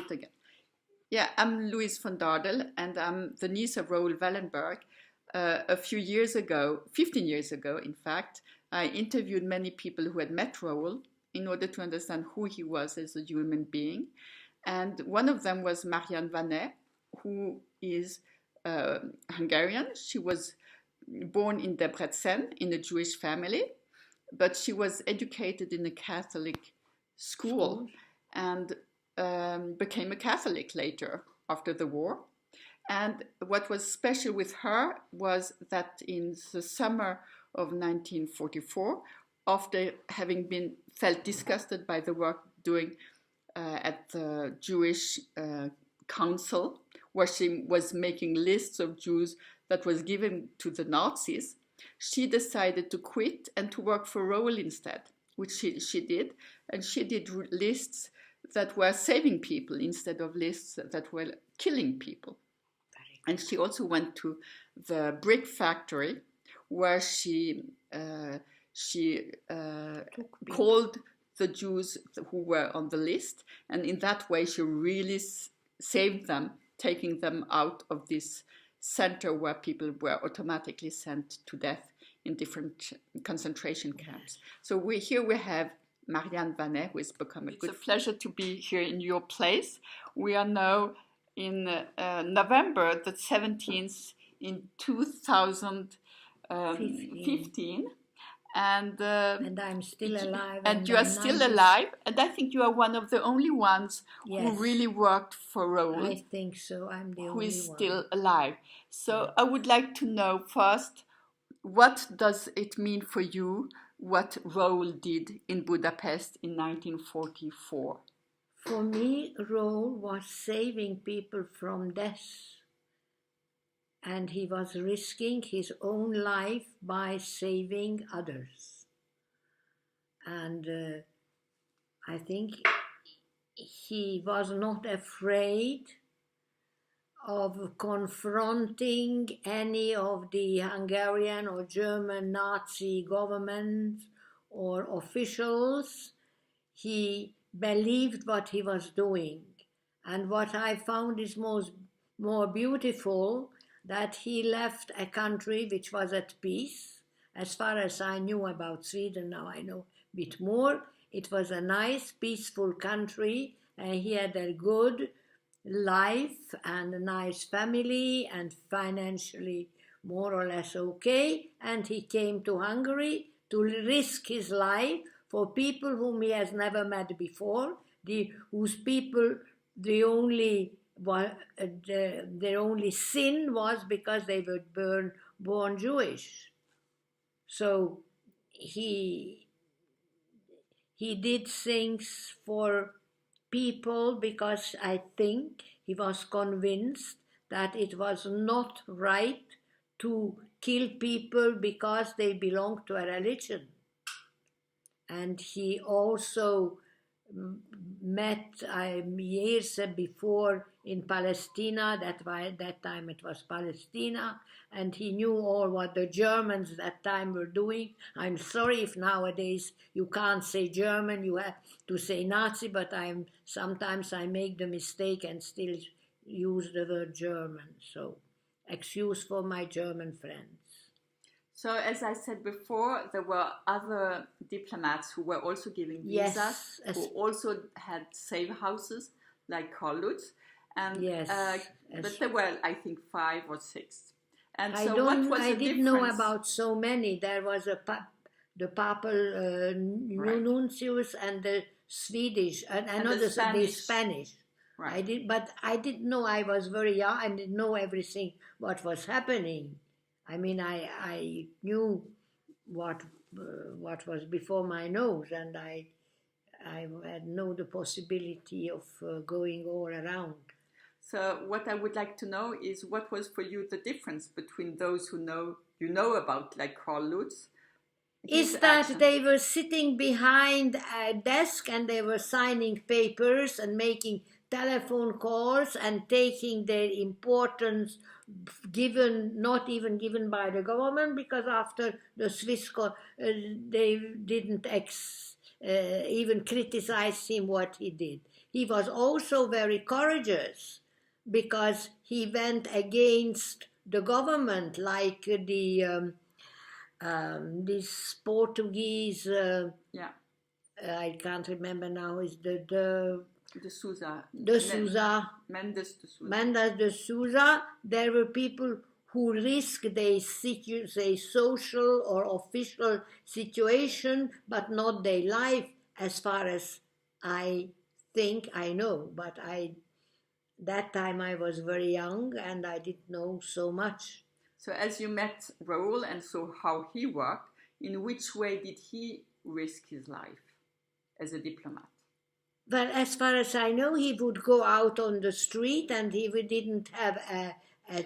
start again. Yeah, I'm Louise von Dardel, and I'm the niece of Raoul Wallenberg. A few years ago, 15 years ago, in fact, I interviewed many people who had met Raoul in order to understand who he was as a human being. And one of them was Marianne Vaney, who is Hungarian. She was born in Debrecen in a Jewish family, but she was educated in a Catholic school and became a Catholic later after the war. And what was special with her was that in the summer of 1944, after having been felt disgusted by the work doing at the Jewish Council, where she was making lists of Jews that was given to the Nazis, she decided to quit and to work for Raoul instead, which she did. And she did lists that were saving people instead of lists that were killing people. And she also went to the brick factory where she called the Jews who were on the list. And in that way, she really saved them, taking them out of this center where people were automatically sent to death in different concentration camps. So here we have Marianne Vaney, who has become It's a pleasure to be here in your place. We are now in November the 17th in 2015. And I'm still alive. And you are still alive. And I think you are one of the only ones who really worked for Raoul. I think so. I'm the only one. Who is still alive. So I would like to know first, what does it mean for you what Raoul did in Budapest in 1944? For me, Raoul was saving people from death. And he was risking his own life by saving others. And I think he was not afraid of confronting any of the Hungarian or German Nazi governments or officials. He believed what he was doing. And what I found is more beautiful, that he left a country which was at peace. As far as I knew about Sweden, now I know a bit more. It was a nice, peaceful country, and he had a good life and a nice family and financially more or less okay. And he came to Hungary to risk his life for people whom he has never met before, whose people their only sin was because they were born Jewish. So he did things for people because I think he was convinced that it was not right to kill people because they belonged to a religion. And he also met years before in Palestine, that time it was Palestine, and he knew all what the Germans that time were doing. I'm sorry if nowadays you can't say German, you have to say Nazi, but sometimes I make the mistake and still use the word German, so excuse for my German friends. So, as I said before, there were other diplomats who were also giving visas, who also had safe houses, like Karl Lutz. And, but there were, I think, 5 or 6. And I so what was I the didn't difference? know about so many. There was the papal nuncius and the Swedish, and the Spanish. Right. But I didn't know. I was very young. I didn't know everything what was happening. I mean, I knew what was before my nose, and I had no the possibility of going all around. So what I would like to know is what was for you the difference between those who you know about, like Karl Lutz? Is that they were sitting behind a desk and they were signing papers and making telephone calls and taking their importance not even given by the government, because after the Swiss they didn't even criticize him what he did. he was also very courageous because he went against the government, like this Portuguese. Yeah. I can't remember now. Is the Sousa. de Sousa. Mendes de Sousa. Mendes de Sousa. There were people who risked their social or official situation, but not their life, as far as I think I know. But that time I was very young and I didn't know so much. So as you met Raoul and saw how he worked, in which way did he risk his life as a diplomat? Well, as far as I know, he would go out on the street and he didn't have a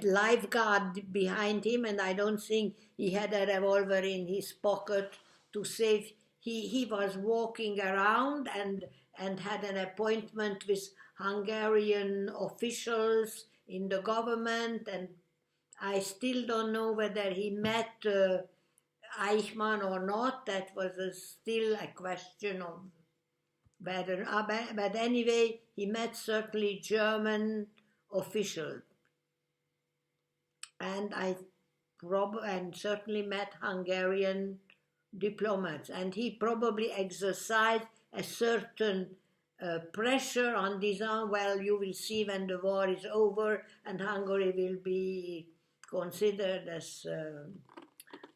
lifeguard behind him, and I don't think he had a revolver in his pocket to save. He was walking around and had an appointment with Hungarian officials in the government, and I still don't know whether he met Eichmann or not. That was still a question of whether, but anyway, he met certainly German officials, and and certainly met Hungarian diplomats, and he probably exercised a certain pressure on these. Well, you will see when the war is over, and Hungary will be considered as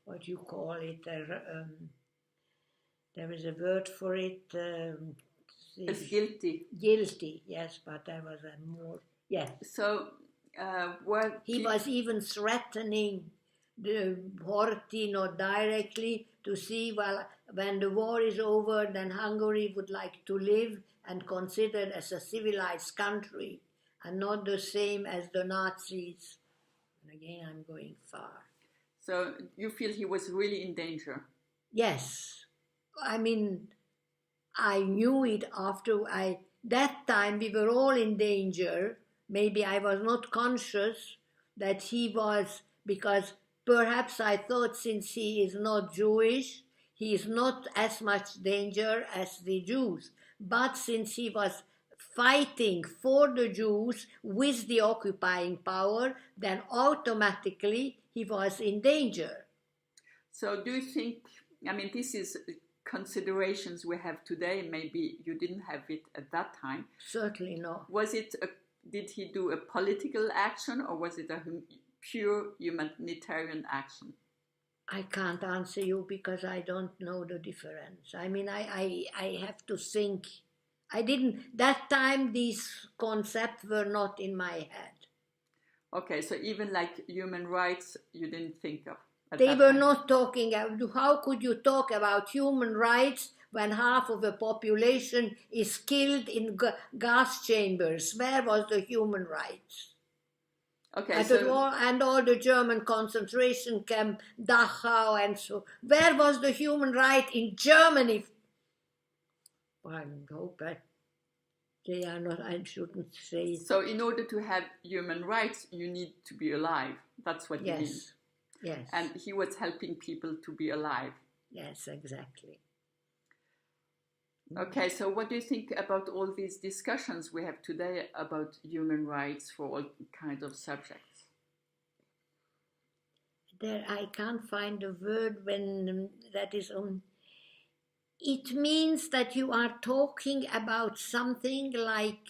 what you call it. There is a word for it. As guilty. Guilty, yes, but there was a more. Yes. So, he was even threatening the Horthy, not directly, to see, well, when the war is over, then Hungary would like to live and considered as a civilized country, and not the same as the Nazis. And again, I'm going far. So you feel he was really in danger? Yes. I mean, I knew it after that time we were all in danger. Maybe I was not conscious that he was, because perhaps I thought since he is not Jewish, he is not as much danger as the Jews. But since he was fighting for the Jews with the occupying power, then automatically he was in danger. So do you think, I mean, this is considerations we have today, maybe you didn't have it at that time. Certainly not. Did he do a political action, or was it a pure humanitarian action? I can't answer you because I don't know the difference. I mean, I have to think. That time these concepts were not in my head. Okay, so even like human rights, you didn't think of? They were not talking. How could you talk about human rights when half of the population is killed in gas chambers? Where was the human rights? Okay, and all the German concentration camp, Dachau, and so. Where was the human right in Germany? I hope that they are not. I shouldn't say. So, in order to have human rights, you need to be alive. That's what you mean. Yes. And he was helping people to be alive. Yes, exactly. Okay, so what do you think about all these discussions we have today about human rights for all kinds of subjects? I can't find a word when that is on. It means that you are talking about something like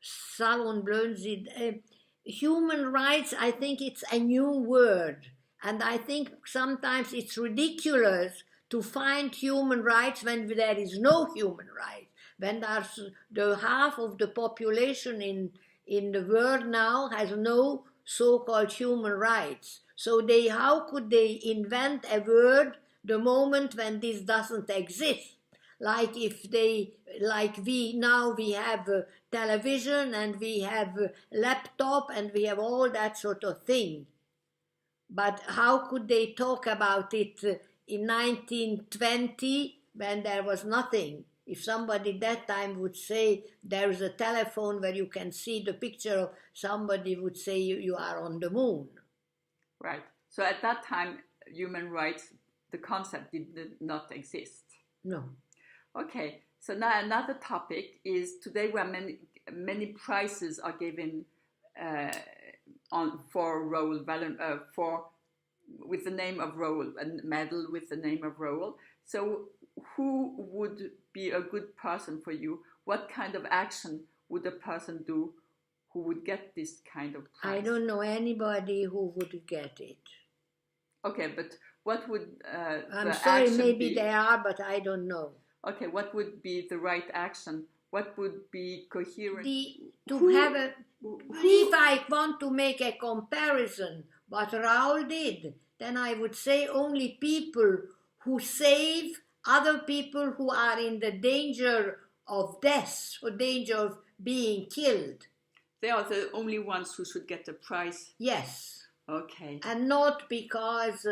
Salon Blödsinn. Human rights, I think it's a new word. And I think sometimes it's ridiculous to find human rights when there is no human rights. When the half of the population in the world now has no so-called human rights. So how could they invent a word the moment when this doesn't exist? Like we have television and we have laptop and we have all that sort of thing. But how could they talk about it in 1920 when there was nothing? If somebody that time would say there is a telephone where you can see the picture of somebody, would say you are on the moon. Right. So at that time, human rights, the concept did not exist. No. Okay. So now another topic is today where many prizes are given for Raoul Wallenberg with the name of Raoul, a medal with the name of Raoul. So who would be a good person for you? What kind of action would a person do who would get this kind of prize? I don't know anybody who would get it. Okay, but what would I'm sorry, maybe they are, but I don't know. Okay, what would be the right action? What would be coherent? If I want to make a comparison, what Raoul did, then I would say only people who save other people who are in the danger of death or danger of being killed. They are the only ones who should get the prize? Yes. Okay. And not because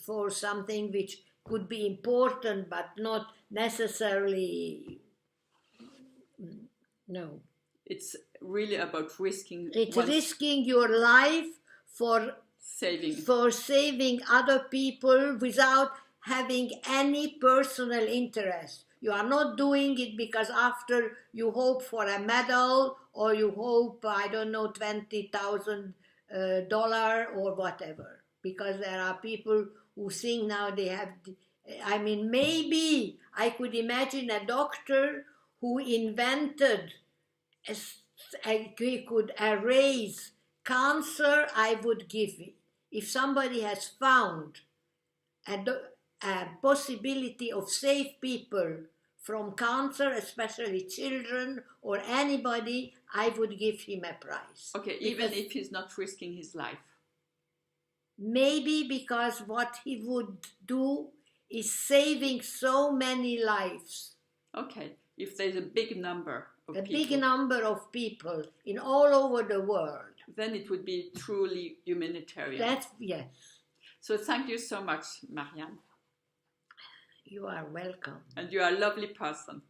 for something which could be important but not necessarily, no. It's really about risking. It's risking your life for saving other people without having any personal interest. You are not doing it because after you hope for a medal or you hope, I don't know, $20,000 or whatever. Because there are people who think now they have, I mean, maybe I could imagine a doctor who invented, he could erase cancer, I would give it. If somebody has found a possibility of save people from cancer, especially children or anybody, I would give him a prize. Okay, even if he's not risking his life? Maybe because what he would do is saving so many lives. Okay, if there's a big number of people. A big number of people in all over the world. Then it would be truly humanitarian. Yes. So thank you so much, Marianne. You are welcome. And you are a lovely person.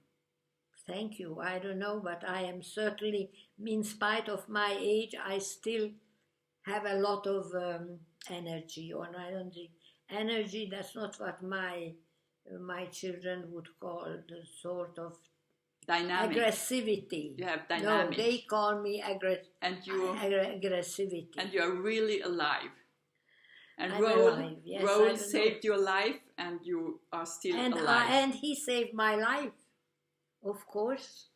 Thank you. I don't know, but I am certainly, in spite of my age, I still have a lot of energy. Or I don't think energy, that's not what my children would call the sort of dynamic. Aggressivity. You have dynamic. No, they call me aggressivity. And you are really alive. And I'm Raoul, alive. Yes, Raoul saved your life and you are still alive. And he saved my life, of course.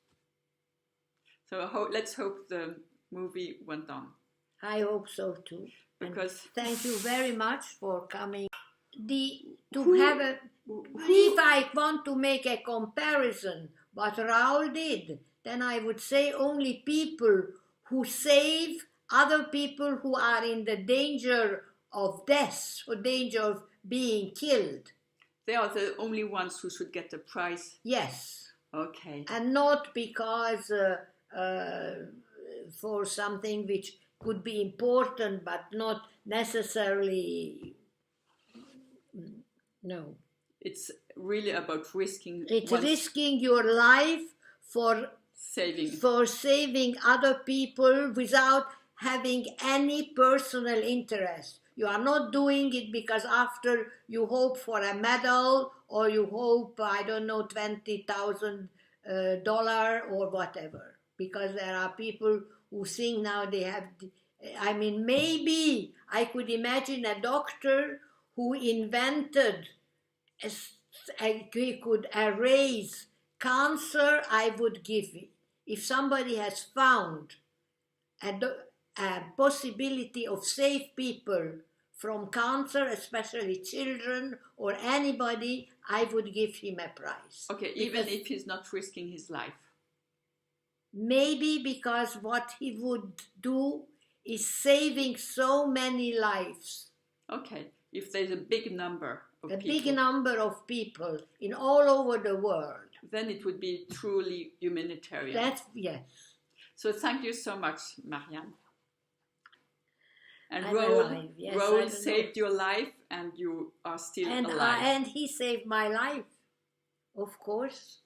So let's hope the movie went on. I hope so too. Because thank you very much for coming. If I want to make a comparison, what Raoul did, then I would say only people who save other people who are in the danger of death or danger of being killed. They are the only ones who should get the prize? Yes. Okay. And not because for something which could be important but not necessarily, no. It's really about risking. It's risking your life for saving other people without having any personal interest. You are not doing it because after you hope for a medal or you hope, I don't know, $20,000 or whatever. Because there are people who think now they have, I mean, maybe I could imagine a doctor who invented, he could erase cancer, I would give it. If somebody has found a possibility of save people from cancer, especially children or anybody, I would give him a prize. Okay, even if he's not risking his life? Maybe because what he would do is saving so many lives. Okay, if there's a big number of people. A big number of people in all over the world. Then it would be truly humanitarian. Yes. So thank you so much, Marianne. And I'm Raoul, alive. Yes, Raoul saved your life and you are still alive. And he saved my life, of course.